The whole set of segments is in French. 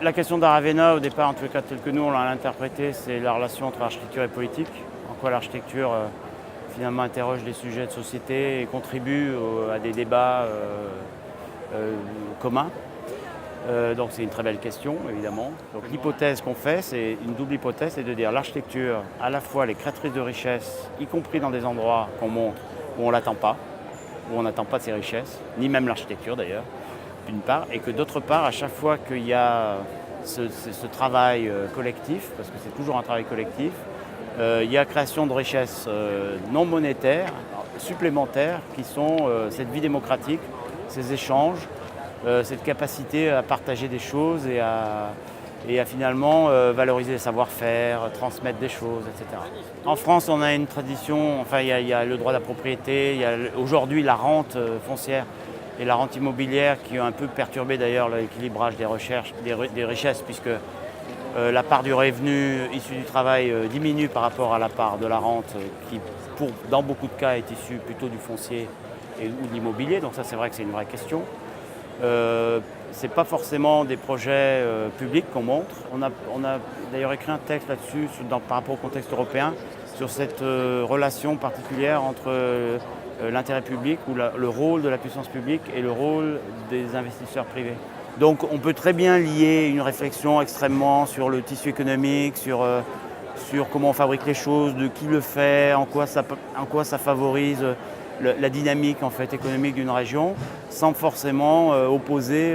La question d'Aravena, au départ, en tout cas tel que nous on l'a interprété, c'est la relation entre architecture et politique. En quoi l'architecture finalement interroge des sujets de société et contribue à des débats communs. Donc c'est une très belle question, évidemment. Donc l'hypothèse qu'on fait, c'est une double hypothèse, c'est de dire l'architecture, à la fois les créatrices de richesses, y compris dans des endroits qu'on montre où on ne l'attend pas, où on n'attend pas de ces richesses, ni même l'architecture d'ailleurs, d'une part, et que d'autre part, à chaque fois qu'il y a ce travail collectif, parce que c'est toujours un travail collectif, il y a création de richesses non monétaires, supplémentaires, qui sont cette vie démocratique, ces échanges, cette capacité à partager des choses et à finalement valoriser les savoir-faire, transmettre des choses, etc. En France, on a une tradition, enfin il y a le droit de la propriété, il y a aujourd'hui la rente foncière et la rente immobilière qui ont un peu perturbé d'ailleurs l'équilibrage des richesses, puisque la part du revenu issu du travail diminue par rapport à la part de la rente qui, dans beaucoup de cas, est issue plutôt du foncier ou de l'immobilier. Donc ça, c'est vrai que c'est une vraie question. Ce n'est pas forcément des projets publics qu'on montre. On a d'ailleurs écrit un texte là-dessus par rapport au contexte européen sur cette relation particulière entre l'intérêt public ou le rôle de la puissance publique et le rôle des investisseurs privés. Donc on peut très bien lier une réflexion extrêmement sur le tissu économique, sur comment on fabrique les choses, de qui le fait, en quoi ça favorise la dynamique en fait, économique d'une région, sans forcément opposer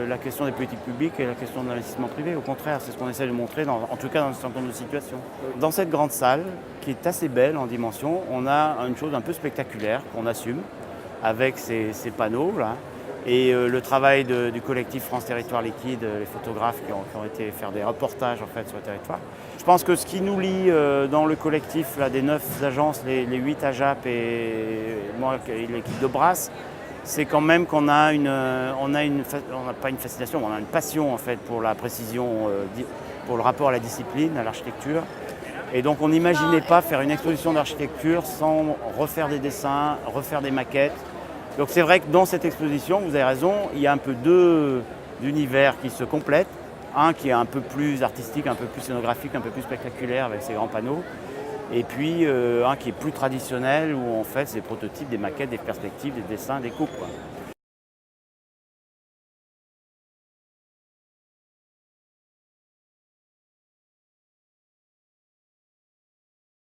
la question des politiques publiques et la question de l'investissement privé. Au contraire, c'est ce qu'on essaie de montrer, en tout cas dans un certain nombre de situations. Dans cette grande salle, qui est assez belle en dimension, on a une chose un peu spectaculaire qu'on assume avec ces panneaux là. Et le travail du collectif France Territoire Liquide, les photographes qui ont été faire des reportages en fait, sur le territoire. Je pense que ce qui nous lie dans le collectif là, des 9 agences, les 8 AJAP et moi, l'équipe de Brasse, c'est quand même qu'on a pas une fascination, on a une passion en fait, pour la précision, pour le rapport à la discipline, à l'architecture. Et donc on n'imaginait pas faire une exposition d'architecture sans refaire des dessins, refaire des maquettes. Donc c'est vrai que dans cette exposition, vous avez raison, il y a un peu deux univers qui se complètent. Un qui est un peu plus artistique, un peu plus scénographique, un peu plus spectaculaire avec ses grands panneaux. Et puis un qui est plus traditionnel où en fait c'est des prototypes, des maquettes, des perspectives, des dessins, des coupes, quoi.